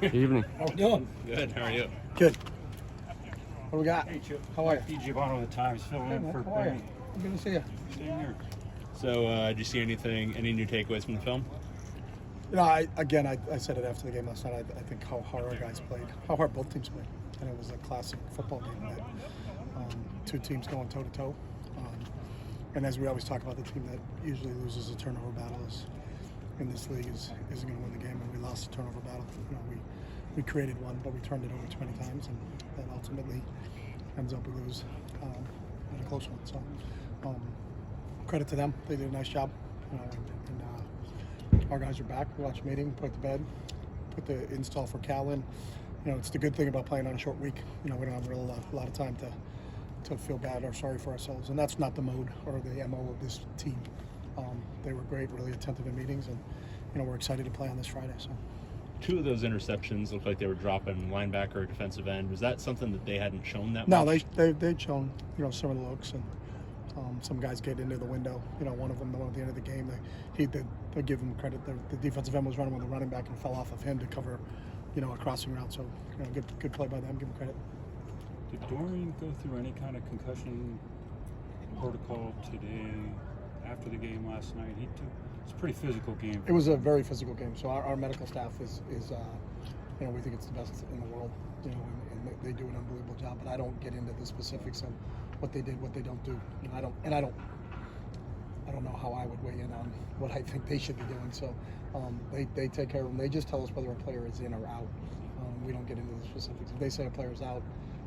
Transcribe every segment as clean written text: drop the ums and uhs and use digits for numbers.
Good evening. How we doing? Good. How are you? Good. What do we got? Hey, Chip. How are you? Pete Giovanni with the Times, filling in for How are you? Benny. Good to see you. Same here. So, did you see any new takeaways from the film? You know, I said it after the game last night. I think how hard our guys played, how hard both teams played, and it was a classic football game that two teams going toe to toe. And as we always talk about, the team that usually loses a turnover battle in this league isn't going to win the game, and we lost a turnover battle. You know, we created one, but we turned it over too many times, and that ultimately ends up we lose in a close one. So credit to them; they did a nice job. You know, and our guys are back. We watched meeting, put the bed, put the install for Cal in. You know, it's the good thing about playing on a short week. You know, we don't have a lot of time to feel bad or sorry for ourselves, and that's not the mode or the MO of this team. They were great, really attentive in meetings, and you know, we're excited to play on this Friday. So. Two of those interceptions looked like they were dropping linebacker or defensive end. Was that something that they hadn't shown that No, much? they'd shown, you know, some of the looks, and some guys get into the window. You know, one of them, the one at the end of the game, they give him credit. The defensive end was running with the running back and fell off of him to cover, you know, a crossing route. So, you know, good play by them. Give them credit. Did Dorian go through any kind of concussion protocol today after the game last night? It's a pretty physical game. It was a very physical game. So our medical staff is you know, we think it's the best in the world. You know, and they do an unbelievable job. But I don't get into the specifics of what they did, what they don't do. You know, I don't know how I would weigh in on what I think they should be doing. So they take care of them. They just tell us whether a player is in or out. We don't get into the specifics. If they say a player's out,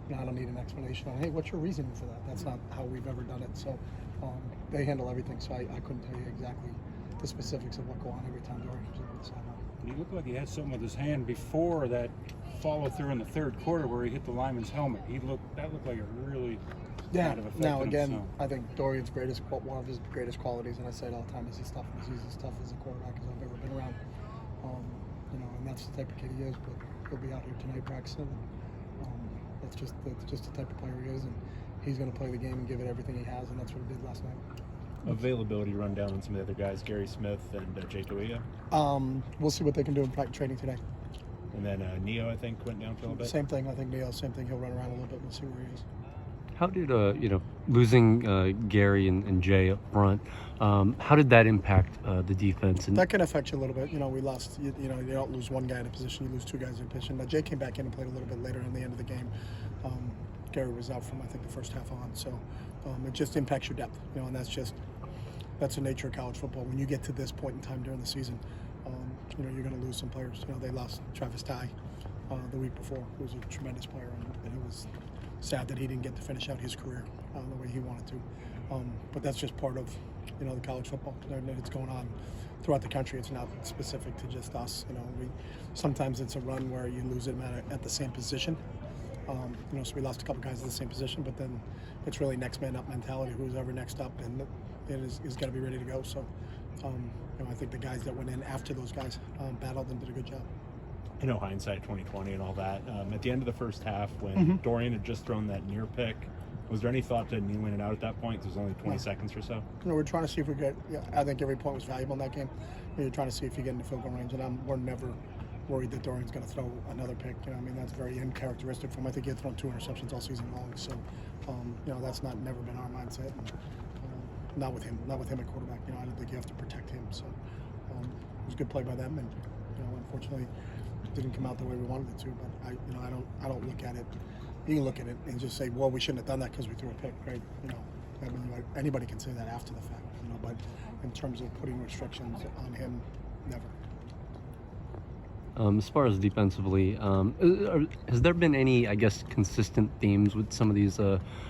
you know, I don't need an explanation on, hey, what's your reasoning for that? That's not how we've ever done it. So they handle everything. So I couldn't tell you exactly the specifics of what go on every time Dorian comes over the sideline. He looked like he had something with his hand before that follow through in the third quarter where he hit the lineman's helmet. That looked like a really kind of affected Now again, him, so. I think Dorian's one of his greatest qualities, and I say it all the time, is he's tough. He's as tough as a quarterback as I've ever been around. You know, and that's the type of kid he is. But he'll be out here tonight practicing. And, that's just the type of player he is, and he's going to play the game and give it everything he has, and that's what he did last night. Availability rundown on some of the other guys, Gary Smith and Jake Oia. We'll see what they can do in practice training today. And then Neo, I think, went down for a little bit. Same thing. I think Neo, same thing. He'll run around a little bit. We'll see where he is. How did you know, losing Gary and Jay up front? How did that impact the defense? And that can affect you a little bit. You know, we lost. You know, you don't lose one guy in a position; you lose two guys in a position. Now Jay came back in and played a little bit later in the end of the game. Gary was out from I think the first half on, so it just impacts your depth. You know, and that's the nature of college football. When you get to this point in time during the season, you know, you're going to lose some players. You know, they lost Travis Ty the week before, who was a tremendous player, and it was sad that he didn't get to finish out his career the way he wanted to. But that's just part of, you know, the college football. It's going on throughout the country. It's not specific to just us. You know, sometimes it's a run where you lose them at the same position. You know, so we lost a couple guys at the same position, but then it's really next man up mentality. Who's ever next up and is got to be ready to go. So, you know, I think the guys that went in after those guys battled and did a good job. I know hindsight 2020 and all that. At the end of the first half, when Dorian had just thrown that near pick, was there any thought to kneeling it out at that point? There's only 20 seconds or so. You know, we're trying to see if we get. Yeah, I think every point was valuable in that game. You're trying to see if you get into field goal range, and we're never worried that Dorian's going to throw another pick. You know, I mean, that's very uncharacteristic from him. I think he had thrown 2 interceptions all season long. So, you know, that's never been our mindset. And, not with him at quarterback. You know, I don't think you have to protect him. So, it was a good play by them, and you know, unfortunately, it didn't come out the way we wanted it to. But I don't look at it. You can look at it and just say, well, we shouldn't have done that because we threw a pick, right? You know, I mean, anybody can say that after the fact. You know, but in terms of putting restrictions on him, never. as far as defensively, has there been any, I guess, consistent themes with some of these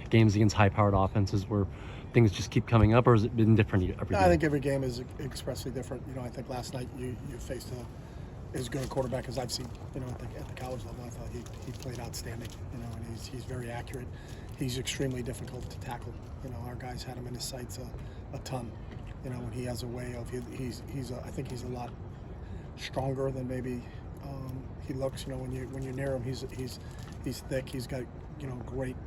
games against high-powered offenses where things just keep coming up, or has it been different every game? I think every game is expressly different. You know, I think last night you faced as good a quarterback as I've seen. You know, at the college level, I thought he played outstanding. You know, and he's very accurate. He's extremely difficult to tackle. You know, our guys had him in his sights a ton. You know, and he has a way of I think he's a lot stronger than maybe he looks. You know, when you're near him, he's thick. He's got, you know, great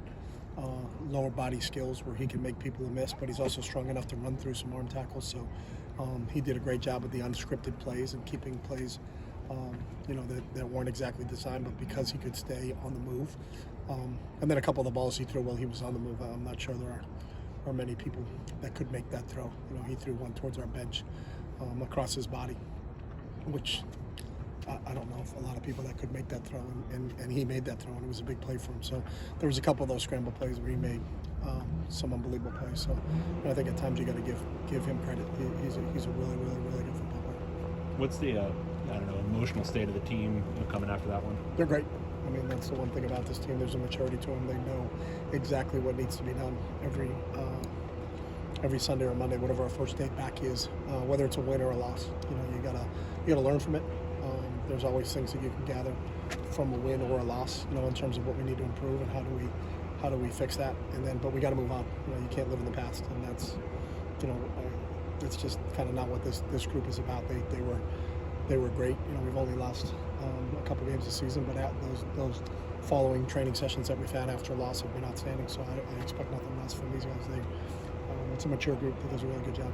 lower body skills where he can make people miss, but he's also strong enough to run through some arm tackles. So he did a great job with the unscripted plays and keeping plays you know, that weren't exactly designed, but because he could stay on the move. And then a couple of the balls he threw while he was on the move, I'm not sure there are many people that could make that throw. You know, he threw one towards our bench across his body, which I don't know if a lot of people that could make that throw, and he made that throw, and it was a big play for him. So there was a couple of those scramble plays where he made some unbelievable plays. So I think at times you got to give him credit. He's a really, really, really good football player. What's the emotional state of the team coming after that one? They're great. I mean, that's the one thing about this team. There's a maturity to them. They know exactly what needs to be done every Sunday or Monday, whatever our first day back is, whether it's a win or a loss. You know, you gotta learn from it. There's always things that you can gather from a win or a loss, you know, in terms of what we need to improve and how do we fix that. But we got to move on. You know, you can't live in the past, and that's, you know, it's just kind of not what this group is about. They were great. You know, we've only lost a couple games this season, but those following training sessions that we've had after a loss have been outstanding. So I expect nothing less from these guys. It's a mature group that does a really good job.